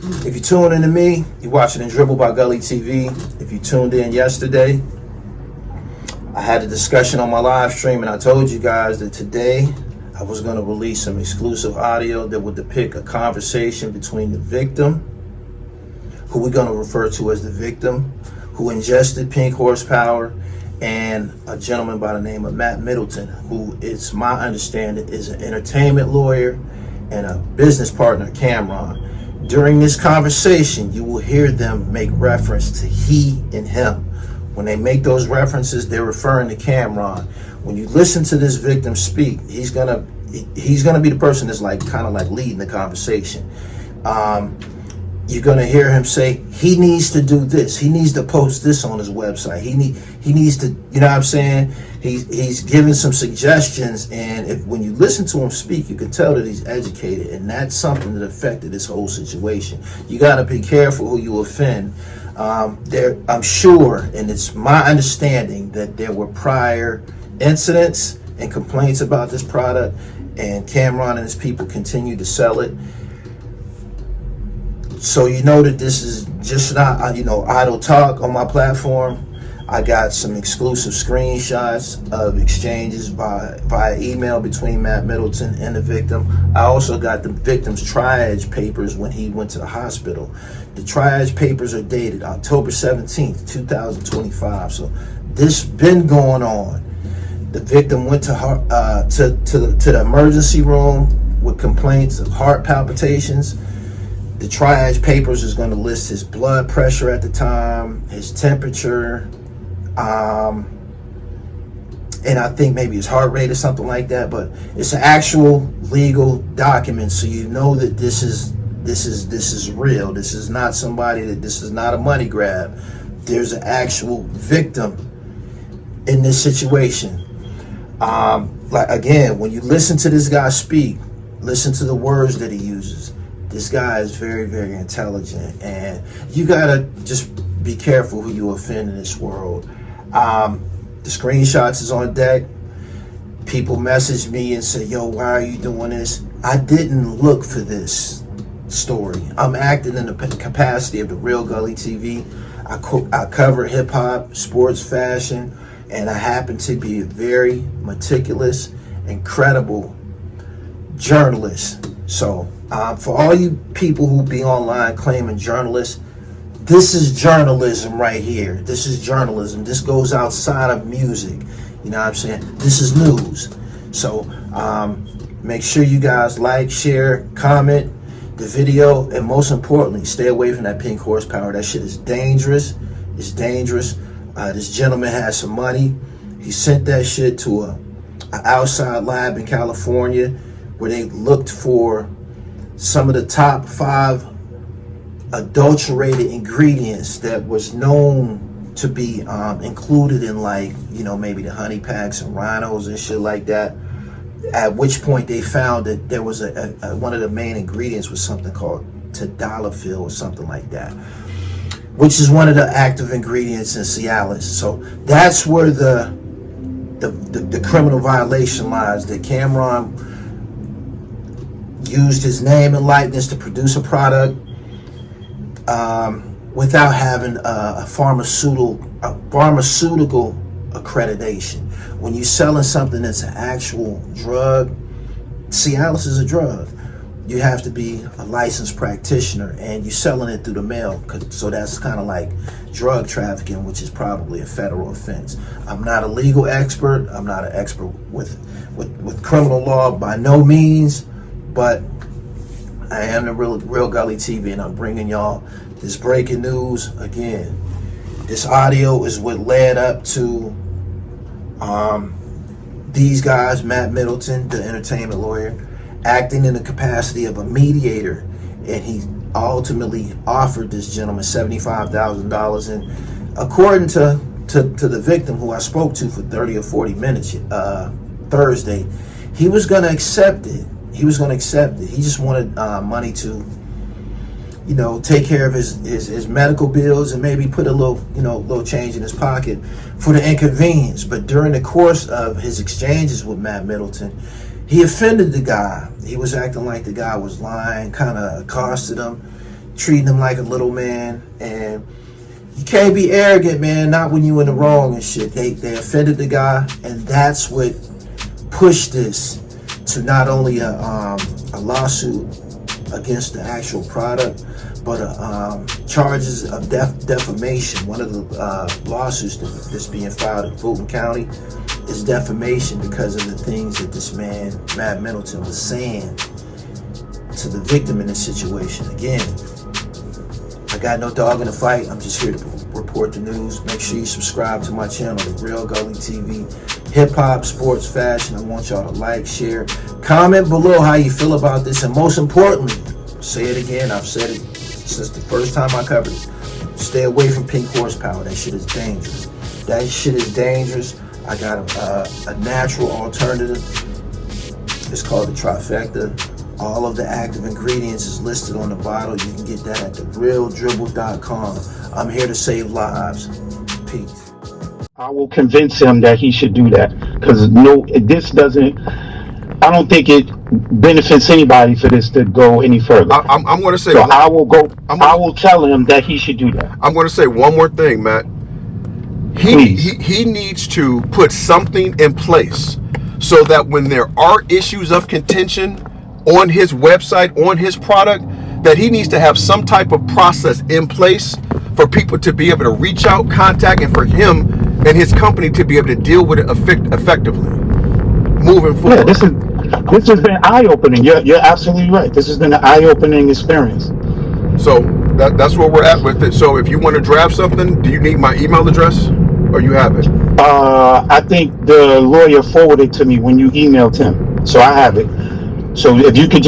If you tune in to me, you're watching and Dribble by Gully TV. If you tuned in yesterday, I had a discussion on my live stream, and I told you guys that today I was going to release some exclusive audio that would depict a conversation between the victim, who we're going to refer to as the victim, who ingested pink horsepower, and a gentleman by the name of Matt Middleton, who is, my understanding, is an entertainment lawyer and a business partner, Camron. During this conversation, you will hear them make reference to he and him. When they make those references, they're referring to Camron. When you listen to this victim speak, he's gonna be the person that's kind of leading the conversation. You're gonna hear him say he needs to do this. He needs to post this on his website. He needs to, you know what I'm saying? He's giving some suggestions, and when you listen to him speak, you can tell that he's educated, and that's something that affected this whole situation. You got to be careful who you offend. I'm sure, and it's my understanding, that there were prior incidents and complaints about this product, and Camron and his people continue to sell it. So you know that this is just not, idle talk on my platform. I got some exclusive screenshots of exchanges via email between Matt Middleton and the victim. I also got the victim's triage papers when he went to the hospital. The triage papers are dated October 17th, 2025. So this been going on. The victim went to the emergency room with complaints of heart palpitations. The triage papers is going to list his blood pressure at the time, his temperature, and I think maybe his heart rate or something like that. But it's an actual legal document, so you know that this is real. This is not this is not a money grab. There's an actual victim in this situation. Again, when you listen to this guy speak, listen to the words that he uses. This guy is very, very intelligent, and you gotta just be careful who you offend in this world. The screenshots is on deck. People message me and say, yo, why are you doing this? I didn't look for this story. I'm acting in the capacity of the Real Gully TV. I cover hip-hop, sports, fashion, and I happen to be a very meticulous and credible journalist. So for all you people who be online claiming journalists, this is journalism right here. This is journalism. This goes outside of music. You know what I'm saying? This is news. So make sure you guys like, share, comment the video, and most importantly, stay away from that pink horsepower. That shit is dangerous. It's dangerous. This gentleman has some money. He sent that shit to an outside lab in California where they looked for some of the top 5 adulterated ingredients that was known to be included in maybe the honey packs and rhinos and shit like that. At which point they found that there was one of the main ingredients was something called tadalafil or something like that, which is one of the active ingredients in Cialis. So that's where the criminal violation lies, that Camron used his name and likeness to produce a product without having a pharmaceutical accreditation. When you're selling something that's an actual drug, Cialis is a drug. You have to be a licensed practitioner, and you're selling it through the mail. So that's kind of like drug trafficking, which is probably a federal offense. I'm not a legal expert. I'm not an expert with criminal law by no means, but I am the Real Gully TV, and I'm bringing y'all this breaking news. Again, this audio is what led up to these guys, Matt Middleton, the entertainment lawyer, acting in the capacity of a mediator, and he ultimately offered this gentleman $75,000. And according to the victim, who I spoke to for 30 or 40 minutes Thursday, he was going to accept it. He just wanted money to, take care of his medical bills and maybe put a little change in his pocket for the inconvenience. But during the course of his exchanges with Matt Middleton, he offended the guy. He was acting like the guy was lying, kind of accosted him, treating him like a little man. And you can't be arrogant, man, not when you in the wrong and shit. They offended the guy, and that's what pushed this to not only a lawsuit against the actual product, but charges of defamation. One of the lawsuits that's being filed in Fulton County is defamation because of the things that this man, Matt Middleton, was saying to the victim in this situation. Again, I got no dog in the fight. I'm just here to report the news. Make sure you subscribe to my channel, The Real Gully TV. Hip hop, sports, fashion. I want y'all to like, share, comment below how you feel about this, and most importantly, say it again. I've said it since the first time I covered it. Stay away from pink horsepower. That shit is dangerous. That shit is dangerous. I got a natural alternative. It's called the trifecta. All of the active ingredients is listed on the bottle. You can get that at therealdribble.com. I'm here to save lives. Peace. I will convince him that he should do that, because I don't think it benefits anybody for this to go any further. I'm going to say, so I will tell him that he should do that. I'm going to say one more thing, Matt. He needs to put something in place so that when there are issues of contention on his website, on his product, that he needs to have some type of process in place for people to be able to reach out, contact, and for him and his company to be able to deal with it effectively moving forward. Yeah, this has been eye-opening. You're absolutely right. This has been an eye-opening experience. So that's where we're at with it. So if you want to draft something, do you need my email address, or you have it? I think the lawyer forwarded to me when you emailed him, so I have it. So if you could